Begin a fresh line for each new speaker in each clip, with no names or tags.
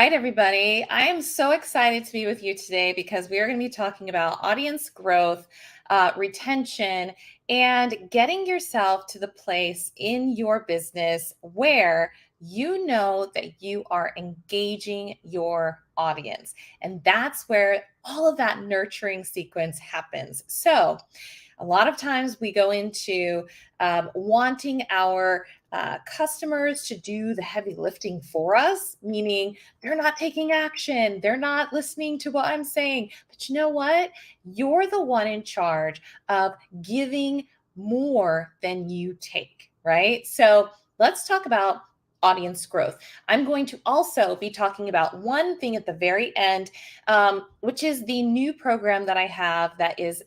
right, everybody. I am so excited to be with you today because we are going to be talking about audience growth, retention, and getting yourself to the place in your business where you know that you are engaging your audience. And that's where all of that nurturing sequence happens. So, a lot of times we go into wanting our customers to do the heavy lifting for us, meaning they're not taking action, they're not listening to what I'm saying. But you know what? You're the one in charge of giving more than you take, right? So let's talk about audience growth. I'm going to also be talking about one thing at the very end, which is the new program that I have that is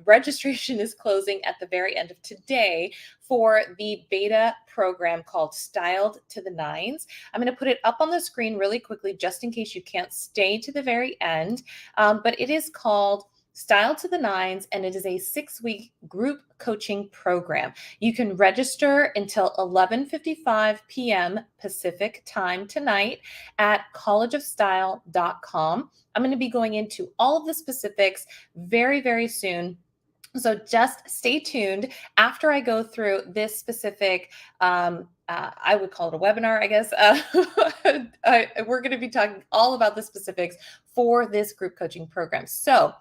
registration is closing at the very end of today for the beta program called Styled to the Nines. I'm going to put it up on the screen really quickly just in case you can't stay to the very end. But it is called Styled to the Nines, and it is a 6-week group coaching program. You can register until 11:55 p.m. Pacific time tonight at collegeofstyle.com. I'm going to be going into all of the specifics very, very soon. So just stay tuned after I go through this specific, I would call it a webinar, I guess. We're going to be talking all about the specifics for this group coaching program. So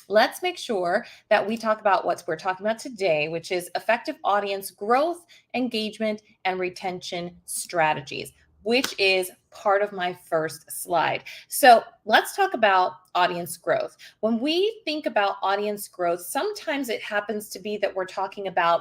let's make sure that we talk about what we're talking about today, which is effective audience growth, engagement, and retention strategies, which is part of my first slide. So let's talk about audience growth. When we think about audience growth, sometimes it happens to be that we're talking about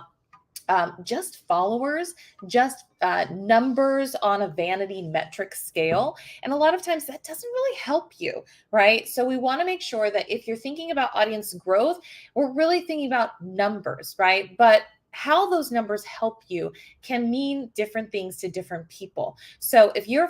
just followers, just numbers on a vanity metric scale. And a lot of times that doesn't really help you, right? So we want to make sure that if you're thinking about audience growth, we're really thinking about numbers, right? But how those numbers help you can mean different things to different people. So if you're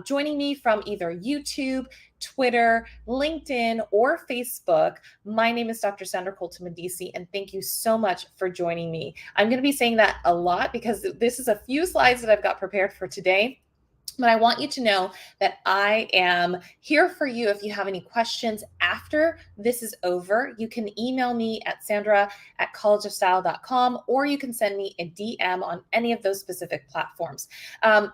joining me from either YouTube, Twitter, LinkedIn, or Facebook, my name is Dr. Sandra Colton-Medici, and thank you so much for joining me. I'm going to be saying that a lot because this is a few slides that I've got prepared for today. But I want you to know that I am here for you. If you have any questions after this is over, you can email me at sandra@collegeofstyle.com, or you can send me a DM on any of those specific platforms.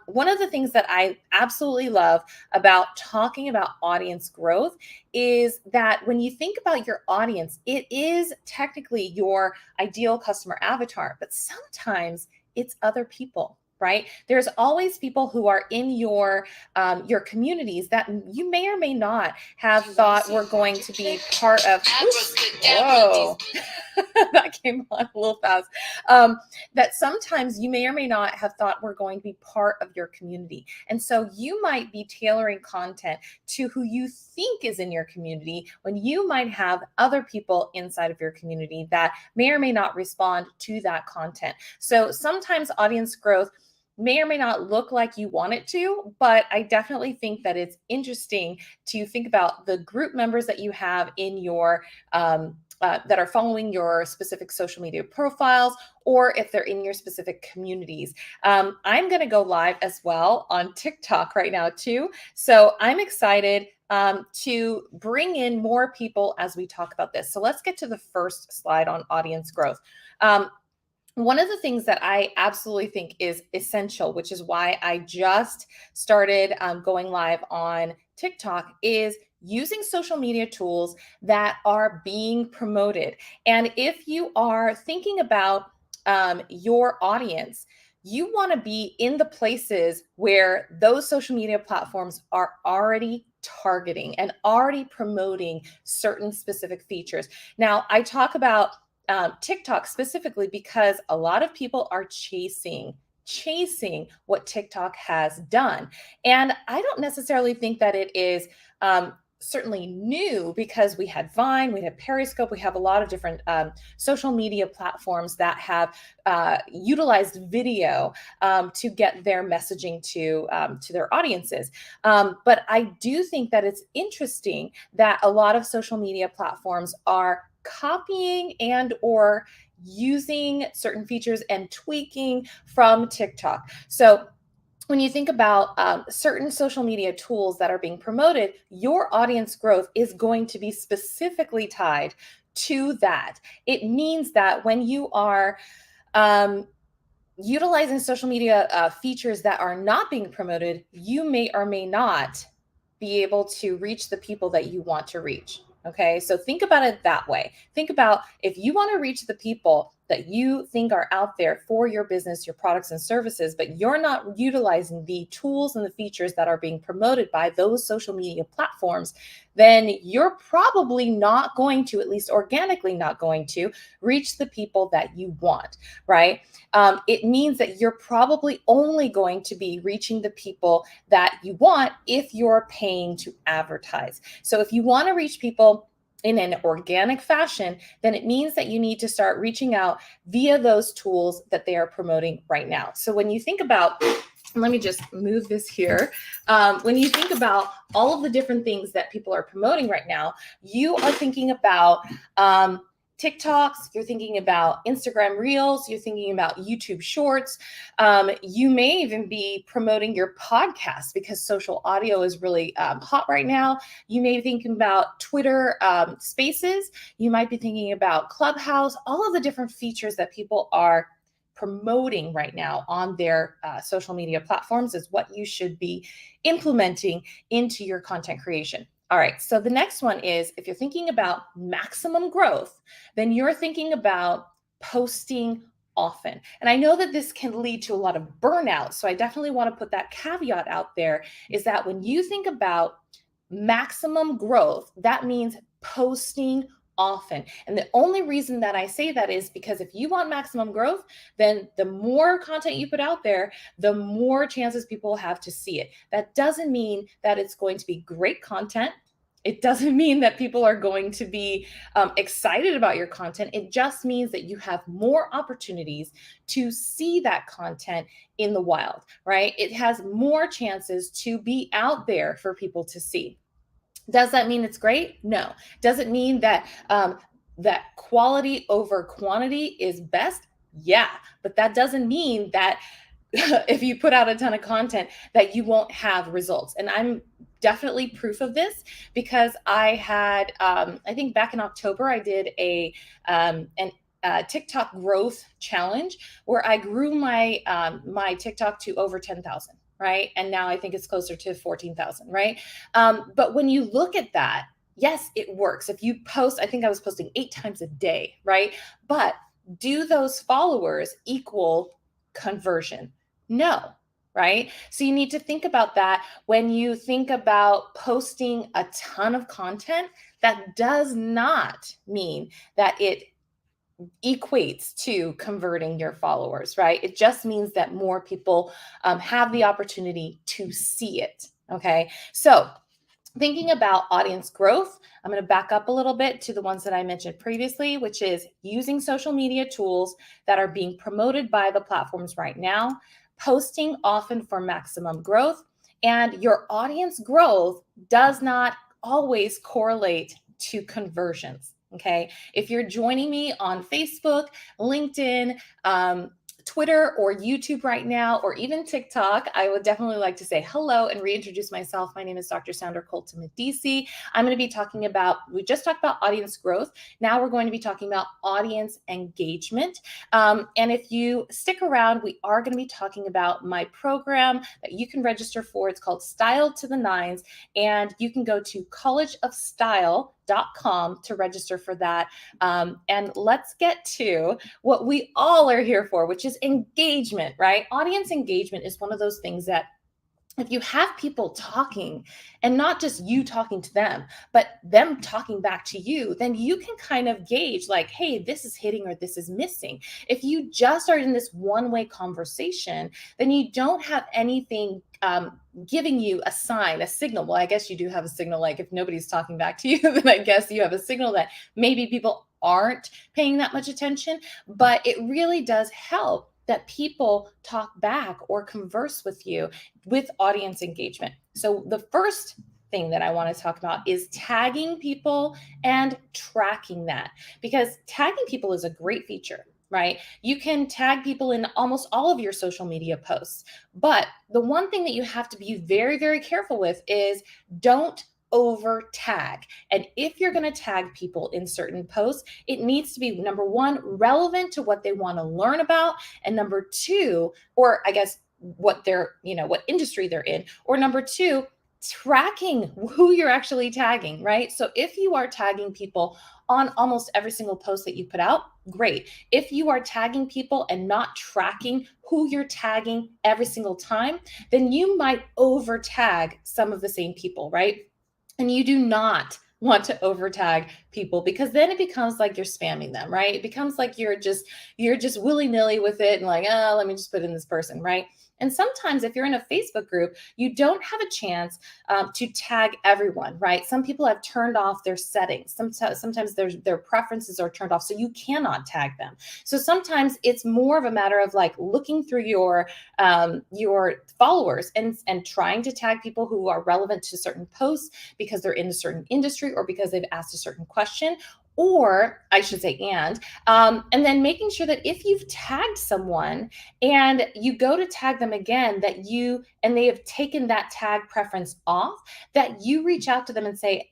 One of the things that I absolutely love about talking about audience growth is that when you think about your audience, it is technically your ideal customer avatar, but sometimes it's other people. Right? There's always people who are in your communities that you may or may not have thought were going to be part of. Whoa, that came on a little fast. That sometimes you may or may not have thought were going to be part of your community. And so you might be tailoring content to who you think is in your community when you might have other people inside of your community that may or may not respond to that content. So sometimes audience growth may or may not look like you want it to, but I definitely think that it's interesting to think about the group members that you have in your that are following your specific social media profiles, or if they're in your specific communities. I'm going to go live as well on TikTok right now too. So I'm excited to bring in more people as we talk about this. So let's get to the first slide on audience growth. One of the things that I absolutely think is essential, which is why I just started going live on TikTok, is using social media tools that are being promoted. And if you are thinking about your audience, you want to be in the places where those social media platforms are already targeting and already promoting certain specific features. Now, I talk about TikTok specifically because a lot of people are chasing what TikTok has done. And I don't necessarily think that it is certainly new, because we had Vine, we had Periscope, we have a lot of different social media platforms that have utilized video to get their messaging to their audiences. But I do think that it's interesting that a lot of social media platforms are copying and or using certain features and tweaking from TikTok. So when you think about certain social media tools that are being promoted, your audience growth is going to be specifically tied to that. It means that when you are um, utilizing social media features that are not being promoted, you may or may not be able to reach the people that you want to reach. Okay, so think about it that way. Think about if you want to reach the people that you think are out there for your business, your products and services, but you're not utilizing the tools and the features that are being promoted by those social media platforms, then you're probably not going to, at least organically, not going to reach the people that you want, right? It means that you're probably only going to be reaching the people that you want if you're paying to advertise. So if you want to reach people in an organic fashion, then it means that you need to start reaching out via those tools that they are promoting right now. So when you think about, let me just move this here. When you think about all of the different things that people are promoting right now, you are thinking about TikToks, you're thinking about Instagram Reels, you're thinking about YouTube Shorts. You may even be promoting your podcast because social audio is really hot right now. You may be thinking about Twitter Spaces. You might be thinking about Clubhouse, all of the different features that people are promoting right now on their social media platforms is what you should be implementing into your content creation. All right, so the next one is if you're thinking about maximum growth, then you're thinking about posting often. And I know that this can lead to a lot of burnout. So I definitely want to put that caveat out there is that when you think about maximum growth, that means posting often. And the only reason that I say that is because if you want maximum growth, then the more content you put out there, the more chances people have to see it. That doesn't mean that it's going to be great content. It doesn't mean that people are going to be excited about your content. It just means that you have more opportunities to see that content in the wild, right? It has more chances to be out there for people to see. Does that mean it's great? No. Does it mean that that quality over quantity is best? Yeah, but that doesn't mean that if you put out a ton of content that you won't have results. And I'm definitely proof of this because I had, I think back in October, I did an TikTok growth challenge where I grew my TikTok to over 10,000. Right. And now I think it's closer to 14,000. Right. But when you look at that, yes, it works. If you post, I think I was posting 8 times a day. Right. But do those followers equal conversion? No, right? So you need to think about that when you think about posting a ton of content. That does not mean that it equates to converting your followers, right? It just means that more people have the opportunity to see it. Okay. So thinking about audience growth, I'm going to back up a little bit to the ones that I mentioned previously, which is using social media tools that are being promoted by the platforms right now, posting often for maximum growth, and your audience growth does not always correlate to conversions. Okay. If you're joining me on Facebook, LinkedIn, Twitter or YouTube right now, or even TikTok, I would definitely like to say hello and reintroduce myself. My name is Dr. Sandra Colton-Medici. I'm going to be talking about, we just talked about audience growth. Now we're going to be talking about audience engagement. And if you stick around, we are going to be talking about my program that you can register for. It's called Style to the Nines, and you can go to collegeofstyle.com to register for that. And let's get to what we all are here for, which is engagement, right? Audience engagement is one of those things that if you have people talking and not just you talking to them, but them talking back to you, then you can kind of gauge like, hey, this is hitting or this is missing. If you just are in this one-way conversation, then you don't have anything giving you a sign, a signal. Well, I guess you do have a signal. Like if nobody's talking back to you, then I guess you have a signal that maybe people aren't paying that much attention, but it really does help that people talk back or converse with you with audience engagement. So the first thing that I want to talk about is tagging people and tracking that, because tagging people is a great feature. right? You can tag people in almost all of your social media posts. But the one thing that you have to be very, very careful with is don't over tag. And if you're going to tag people in certain posts, it needs to be number one, relevant to what they want to learn about. And number two, or I guess what they're, what industry they're in. Or number two, tracking who you're actually tagging, right? So if you are tagging people on almost every single post that you put out, great. If you are tagging people and not tracking who you're tagging every single time, then you might over tag some of the same people, right? And you do not want to over tag people, because then it becomes like you're spamming them, right? It becomes like you're just willy-nilly with it and like, oh, let me just put in this person, right? And sometimes if you're in a Facebook group, you don't have a chance to tag everyone, right? Some people have turned off their settings. Sometimes their preferences are turned off, so you cannot tag them. So sometimes it's more of a matter of like looking through your followers and trying to tag people who are relevant to certain posts because they're in a certain industry or because they've asked a certain question, or I should say, and then making sure that if you've tagged someone and you go to tag them again, and they have taken that tag preference off, that you reach out to them and say,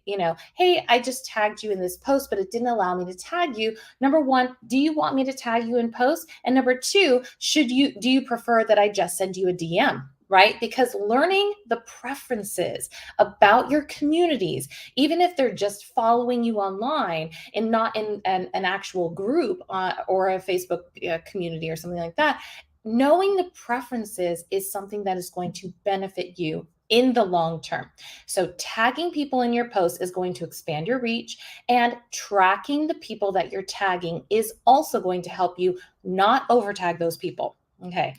hey, I just tagged you in this post, but it didn't allow me to tag you. Number one, do you want me to tag you in post? And number two, do you prefer that I just send you a DM? Right? Because learning the preferences about your communities, even if they're just following you online and not in an actual group or a Facebook community or something like that, knowing the preferences is something that is going to benefit you in the long term. So tagging people in your posts is going to expand your reach, and tracking the people that you're tagging is also going to help you not over tag those people. Okay.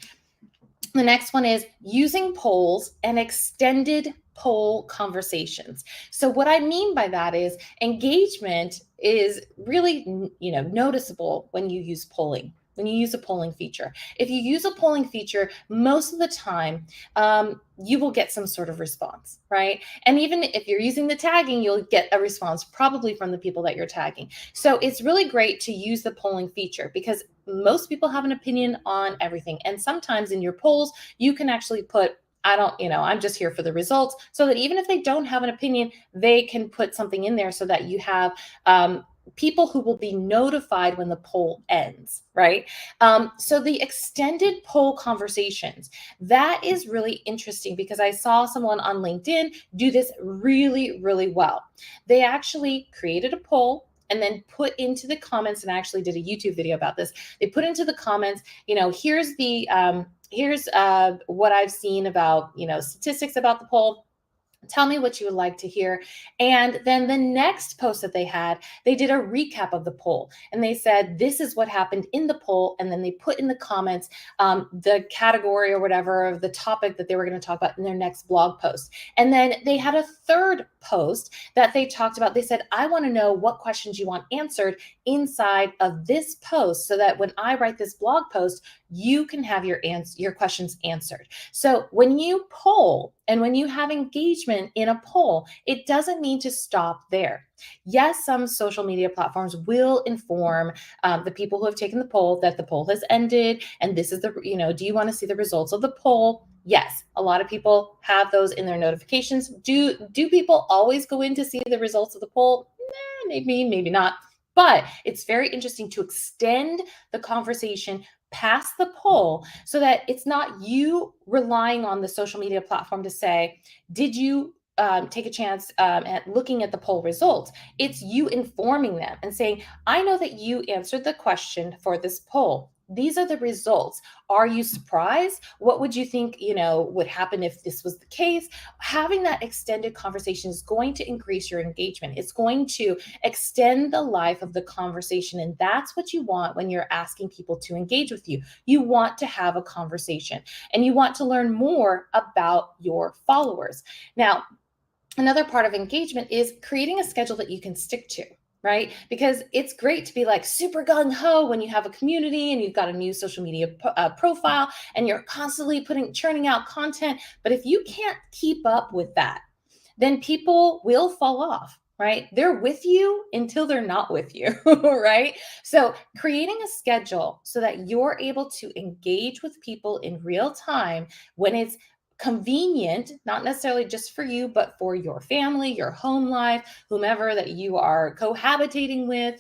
The next one is using polls and extended poll conversations. So what I mean by that is engagement is really, noticeable when you use polling. When you use a polling feature. If you use a polling feature, most of the time, you will get some sort of response, right? And even if you're using the tagging, you'll get a response probably from the people that you're tagging. So it's really great to use the polling feature because most people have an opinion on everything. And sometimes in your polls, you can actually put, I'm just here for the results, so that even if they don't have an opinion, they can put something in there so that you have people who will be notified when the poll ends, right? So the extended poll conversations, that is really interesting because I saw someone on LinkedIn do this really, really well. They actually created a poll and then put into the comments, and I actually did a YouTube video about this. They put into the comments, here's what I've seen about, statistics about the poll. Tell me what you would like to hear. And then the next post that they had, they did a recap of the poll. And they said, this is what happened in the poll. And then they put in the comments the category or whatever of the topic that they were going to talk about in their next blog post. And then they had a third post that they talked about. They said, I want to know what questions you want answered inside of this post so that when I write this blog post, you can have your questions answered. So when you poll and when you have engagement in a poll, it doesn't mean to stop there. Yes, some social media platforms will inform the people who have taken the poll that the poll has ended. And this is do you want to see the results of the poll? Yes, a lot of people have those in their notifications. Do people always go in to see the results of the poll? Maybe not. But it's very interesting to extend the conversation past the poll so that it's not you relying on the social media platform to say, did you take a chance at looking at the poll results? It's you informing them and saying, I know that you answered the question for this poll. These are the results. Are you surprised? What would you think, would happen if this was the case? Having that extended conversation is going to increase your engagement. It's going to extend the life of the conversation. And that's what you want when you're asking people to engage with you. You want to have a conversation and you want to learn more about your followers. Now, another part of engagement is creating a schedule that you can stick to. Right? Because it's great to be like super gung ho when you have a community and you've got a new social media profile and you're constantly churning out content. But if you can't keep up with that, then people will fall off. right? They're with you until they're not with you, right? So, creating a schedule so that you're able to engage with people in real time when it's convenient, not necessarily just for you, but for your family, your home life, whomever that you are cohabitating with.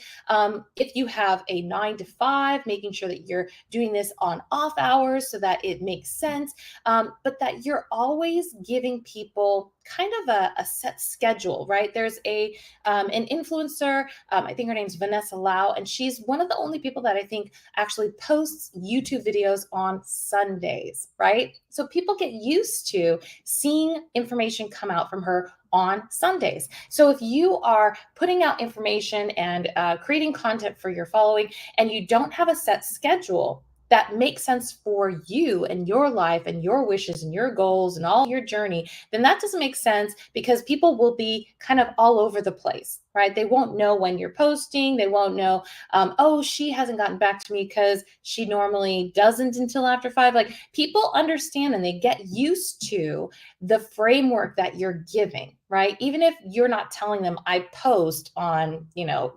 If you have a 9 to 5, making sure that you're doing this on off hours so that it makes sense, but that you're always giving people kind of a set schedule, right? There's an influencer. I think her name's Vanessa Lau, and she's one of the only people that I think actually posts YouTube videos on Sundays, right? So people get used to seeing information come out from her on Sundays. So if you are putting out information and creating content for your following, and you don't have a set schedule that makes sense for you and your life and your wishes and your goals and all your journey, then that doesn't make sense, because people will be kind of all over the place, right? They won't know when you're posting. They won't know, oh, she hasn't gotten back to me because she normally doesn't until after 5. Like, people understand and they get used to the framework that you're giving, right? Even if you're not telling them I post on,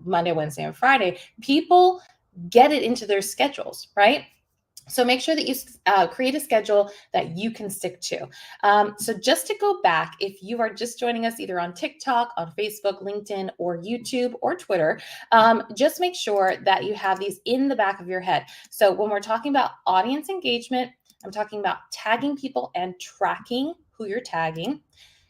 Monday, Wednesday, and Friday, people get it into their schedules, right? So make sure that you create a schedule that you can stick to. So just to go back, if you are just joining us either on TikTok, on Facebook, LinkedIn, or YouTube, or Twitter, just make sure that you have these in the back of your head. So when we're talking about audience engagement, I'm talking about tagging people and tracking who you're tagging,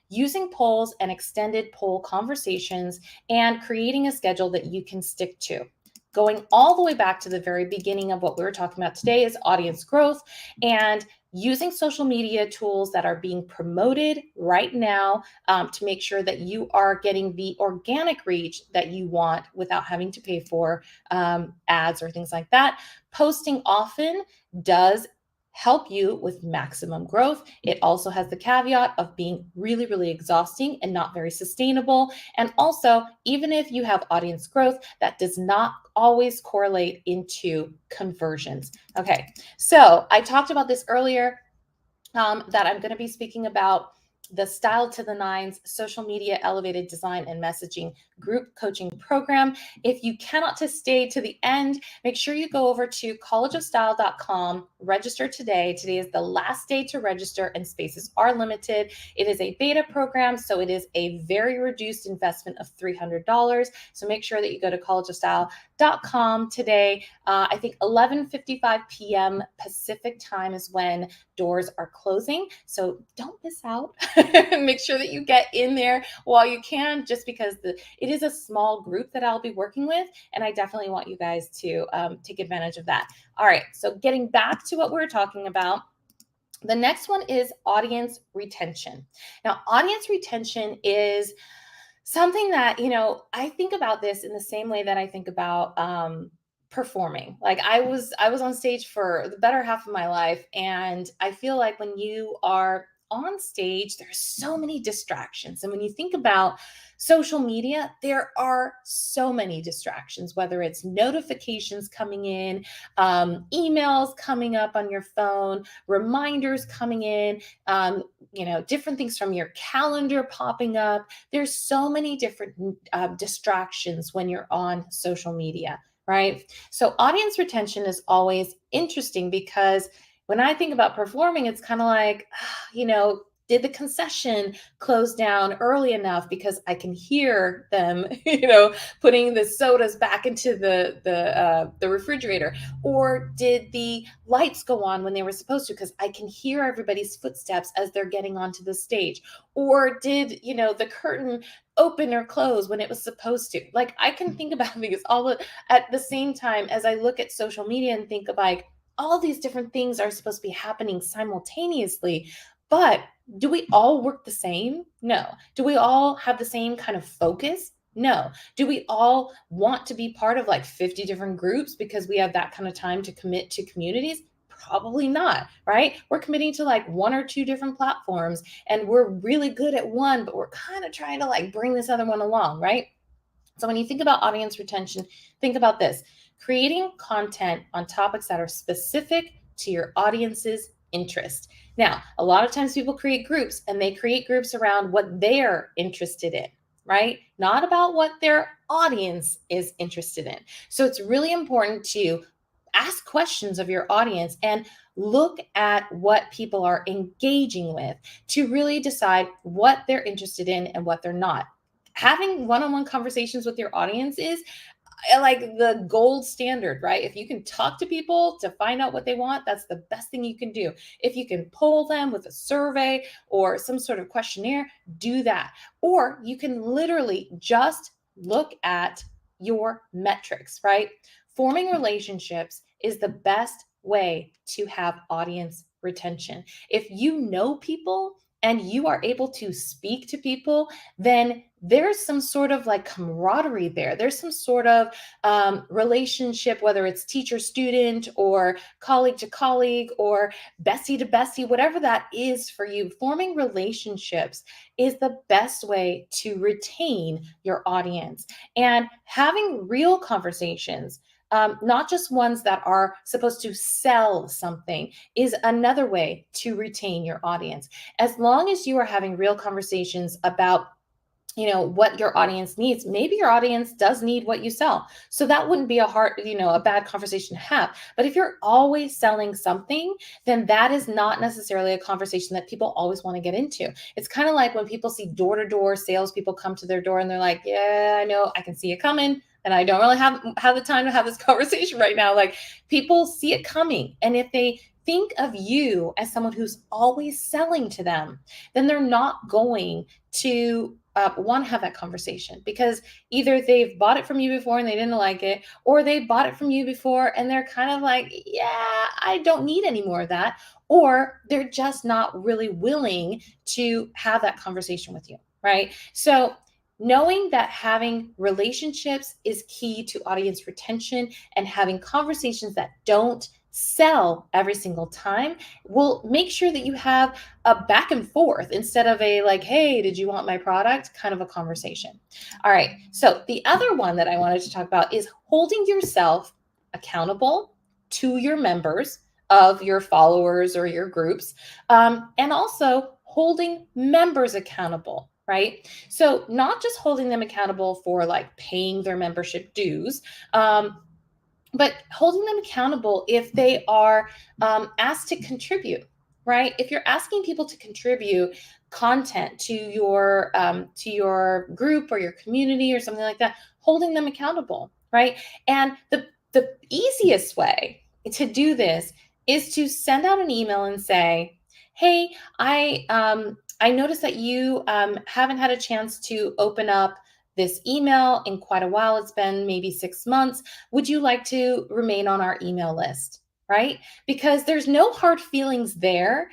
using polls and extended poll conversations, and creating a schedule that you can stick to. Going all the way back to the very beginning of what we were talking about today is audience growth, and using social media tools that are being promoted right now to make sure that you are getting the organic reach that you want without having to pay for ads or things like that. Posting often does help you with maximum growth. It also has the caveat of being really, really exhausting and not very sustainable. And also, even if you have audience growth, that does not always correlate into conversions. Okay, so I talked about this earlier, that I'm going to be speaking about the Style to the Nines social media elevated design and messaging group coaching program. If you cannot to stay to the end, make sure you go over to collegeofstyle.com, register today. Today is the last day to register and spaces are limited. It is a beta program, so it is a very reduced investment of $300. So make sure that you go to collegeofstyle.com today. I think 11:55 p.m. Pacific time is when doors are closing. So don't miss out. Make sure that you get in there while you can, just because it is a small group that I'll be working with. And I definitely want you guys to take advantage of that. All right. So getting back to what we're talking about, the next one is audience retention. Now, audience retention is something that, I think about this in the same way that I think about performing. Like, I was on stage for the better half of my life, and I feel like when you are on stage, there's so many distractions. And when you think about social media, there are so many distractions, whether it's notifications coming in, emails coming up on your phone, reminders coming in, different things from your calendar popping up. There's so many different distractions when you're on social media, right? So audience retention is always interesting, because when I think about performing, it's kind of like, did the concession close down early enough because I can hear them, putting the sodas back into the refrigerator? Or did the lights go on when they were supposed to because I can hear everybody's footsteps as they're getting onto the stage? Or did, the curtain open or close when it was supposed to? Like, I can think about these all at the same time as I look at social media and think of, like, all these different things are supposed to be happening simultaneously. But do we all work the same? No. Do we all have the same kind of focus? No. Do we all want to be part of like 50 different groups because we have that kind of time to commit to communities? Probably not, right? We're committing to like one or two different platforms, and we're really good at one, but we're kind of trying to like bring this other one along, right? So when you think about audience retention, think about this: creating content on topics that are specific to your audience's interest. Now, a lot of times people create groups, and they create groups around what they're interested in. right? Not about what their audience is interested in. So it's really important to ask questions of your audience and look at what people are engaging with to really decide what they're interested in and what they're not. Having one-on-one conversations with your audience is like the gold standard, right? If you can talk to people to find out what they want, that's the best thing you can do. If you can poll them with a survey or some sort of questionnaire, do that. Or you can literally just look at your metrics, right? Forming relationships is the best way to have audience retention. If you know people and you are able to speak to people, then there's some sort of like camaraderie there. There's some sort of relationship, whether it's teacher student or colleague to colleague or bestie to bestie, whatever that is for you. Forming relationships is the best way to retain your audience, and having real conversations. Not just ones that are supposed to sell something, is another way to retain your audience. As long as you are having real conversations about what your audience needs. Maybe your audience does need what you sell, so that wouldn't be a bad conversation to have. But if you're always selling something, then that is not necessarily a conversation that people always want to get into. It's kind of like when people see door-to-door salespeople come to their door and they're like, yeah, I know, I can see it coming, and I don't really have the time to have this conversation right now. Like, people see it coming, and if they think of you as someone who's always selling to them, then they're not going to want to have that conversation, because either they've bought it from you before and they didn't like it, or they bought it from you before and they're kind of like, yeah, I don't need any more of that, or they're just not really willing to have that conversation with you, right? So knowing that having relationships is key to audience retention, and having conversations that don't sell every single time will make sure that you have a back and forth instead of a like, hey, did you want my product kind of a conversation. All right. So the other one that I wanted to talk about is holding yourself accountable to your members of your followers or your groups, and also holding members accountable, right? So not just holding them accountable for like paying their membership dues, but holding them accountable if they are asked to contribute, right? If you're asking people to contribute content to your group or your community or something like that, holding them accountable, right? And the easiest way to do this is to send out an email and say, hey, I noticed that you haven't had a chance to open up this email in quite a while. It's been maybe 6 months. Would you like to remain on our email list? Right? Because there's no hard feelings there,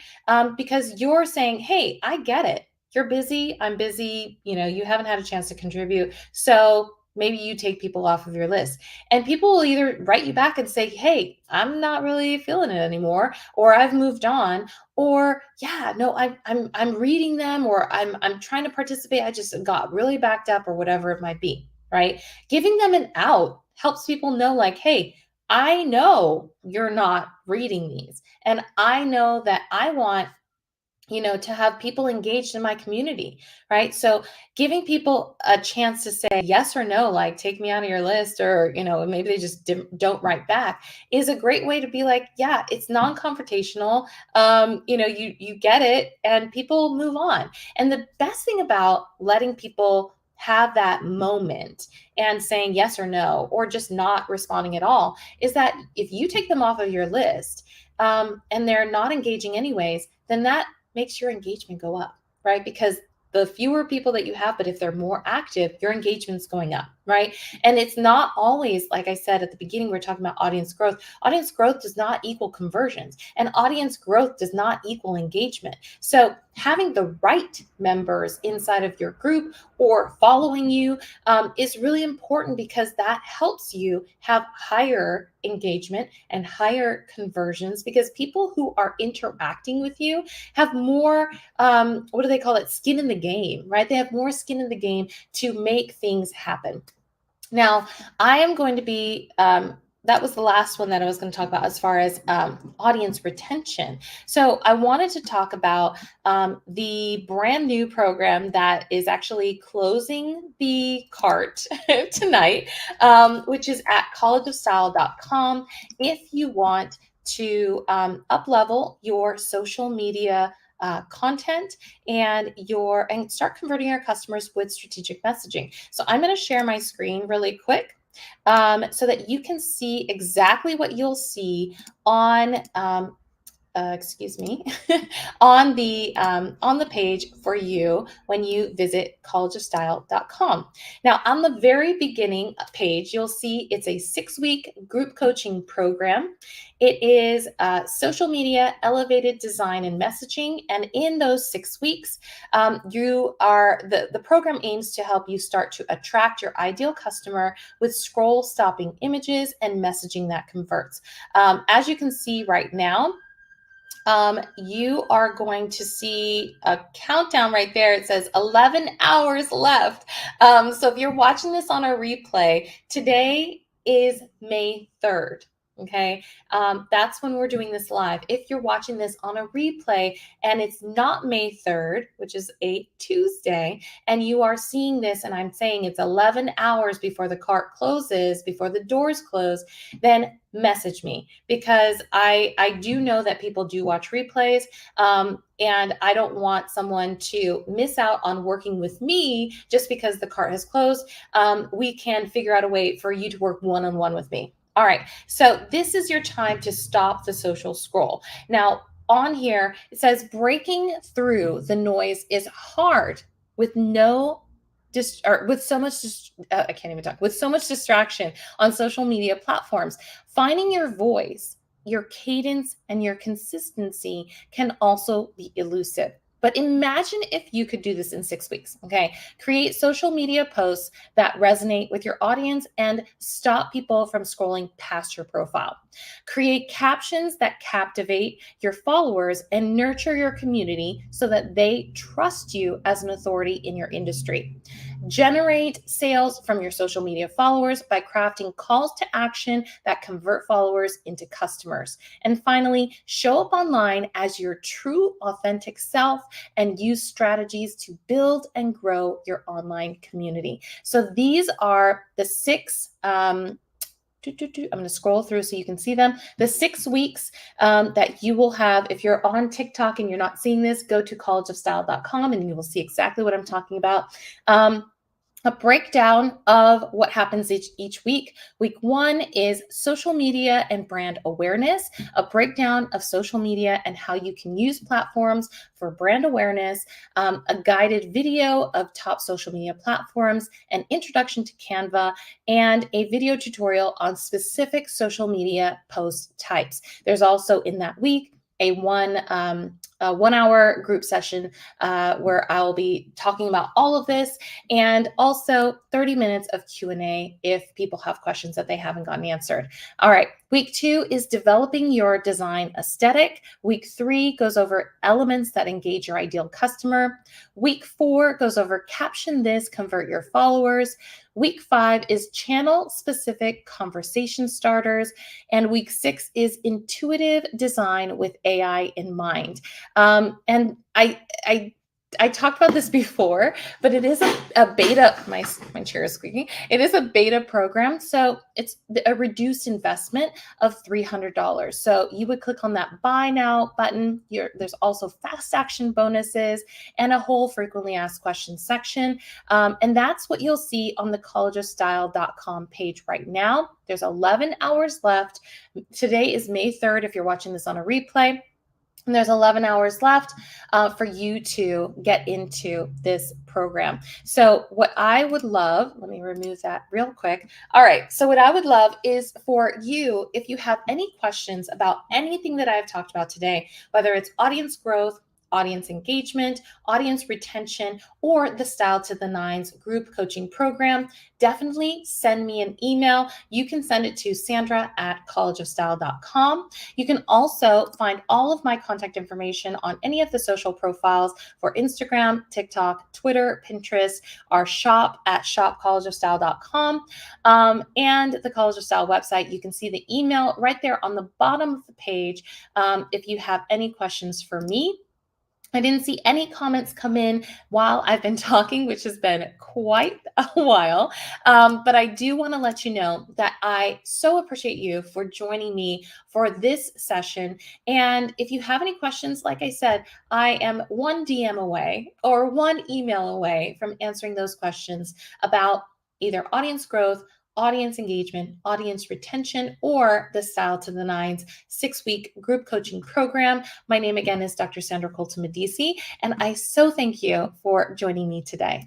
because you're saying, hey, I get it. You're busy. I'm busy. You haven't had a chance to contribute. So maybe you take people off of your list. And people will either write you back and say, hey, I'm not really feeling it anymore, or I've moved on, or yeah, no, I'm reading them, or I'm trying to participate. I just got really backed up, or whatever it might be, right? Giving them an out helps people know, like, hey, I know you're not reading these, and I know that I want to have people engaged in my community, right? So giving people a chance to say yes or no, like take me out of your list, or, maybe they just don't write back, is a great way to be like, yeah, it's non-confrontational. You get it, and people move on. And the best thing about letting people have that moment and saying yes or no, or just not responding at all, is that if you take them off of your list, and they're not engaging anyways, then that makes your engagement go up, right? Because the fewer people that you have, but if they're more active, your engagement's going up, right? And it's not always, like I said at the beginning, we're talking about audience growth. Audience growth does not equal conversions, and audience growth does not equal engagement. So having the right members inside of your group or following you is really important, because that helps you have higher engagement and higher conversions, because people who are interacting with you have more, what do they call it, skin in the game, right? They have more skin in the game to make things happen. Now, I am going to be that was the last one that I was going to talk about as far as audience retention. So I wanted to talk about the brand new program that is actually closing the cart tonight, which is at collegeofstyle.com. If you want to up level your social media content and start converting your customers with strategic messaging. So I'm going to share my screen really quick so that you can see exactly what you'll see on excuse me, on the page for you when you visit collegeofstyle.com. Now, on the very beginning page, you'll see it's a 6-week group coaching program. It is social media, elevated design, and messaging. And in those 6 weeks, the program aims to help you start to attract your ideal customer with scroll stopping images and messaging that converts. As you can see right now, you are going to see a countdown right there. It says 11 hours left. So if you're watching this on a replay, today is May 3rd. Okay, that's when we're doing this live. If you're watching this on a replay and it's not May 3rd, which is a Tuesday, and you are seeing this and I'm saying it's 11 hours before the cart closes, before the doors close, then message me, because I do know that people do watch replays, and I don't want someone to miss out on working with me just because the cart has closed. We can figure out a way for you to work one-on-one with me. All right, so this is your time to stop the social scroll. Now, on here, it says breaking through the noise is hard with with so much distraction on social media platforms. Finding your voice, your cadence, and your consistency can also be elusive. But imagine if you could do this in 6 weeks, okay? Create social media posts that resonate with your audience and stop people from scrolling past your profile. Create captions that captivate your followers and nurture your community so that they trust you as an authority in your industry. Generate sales from your social media followers by crafting calls to action that convert followers into customers. And finally, show up online as your true, authentic self and use strategies to build and grow your online community. So these are the 6 I'm going to scroll through so you can see them. The 6 weeks that you will have. If you're on TikTok and you're not seeing this, go to collegeofstyle.com and you will see exactly what I'm talking about. A breakdown of what happens each week. Week 1 is social media and brand awareness, a breakdown of social media and how you can use platforms for brand awareness, a guided video of top social media platforms, an introduction to Canva, and a video tutorial on specific social media post types. There's also in that week a 1-hour group session where I'll be talking about all of this, and also 30 minutes of Q&A if people have questions that they haven't gotten answered. All right, week 2 is developing your design aesthetic. Week 3 goes over elements that engage your ideal customer. Week 4 goes over caption this, convert your followers. Week 5 is channel-specific conversation starters. And week 6 is intuitive design with AI in mind. And I talked about this before, but it is a beta. My chair is squeaking. It is a beta program, so it's a reduced investment of $300. So you would click on that buy now button. There's also fast action bonuses and a whole frequently asked questions section. And that's what you'll see on the collegeofstyle.com page right now. There's 11 hours left. Today is May 3rd if you're watching this on a replay. And there's 11 hours left for you to get into this program. So what I would love, let me remove that real quick. All right, so what I would love is for you, if you have any questions about anything that I've talked about today, whether it's audience growth, audience engagement, audience retention, or the Style to the Nines group coaching program, definitely send me an email. You can send it to sandra@collegeofstyle.com. You can also find all of my contact information on any of the social profiles for Instagram, TikTok, Twitter, Pinterest, our shop at shopcollegeofstyle.com, and the College of Style website. You can see the email right there on the bottom of the page if you have any questions for me. I didn't see any comments come in while I've been talking, which has been quite a while. But I do want to let you know that I so appreciate you for joining me for this session. And if you have any questions, like I said, I am one DM away or one email away from answering those questions about either audience growth, audience engagement, audience retention, or the Style to the Nines 6-week group coaching program. My name again is Dr. Sandra Colton-Medici, and I so thank you for joining me today.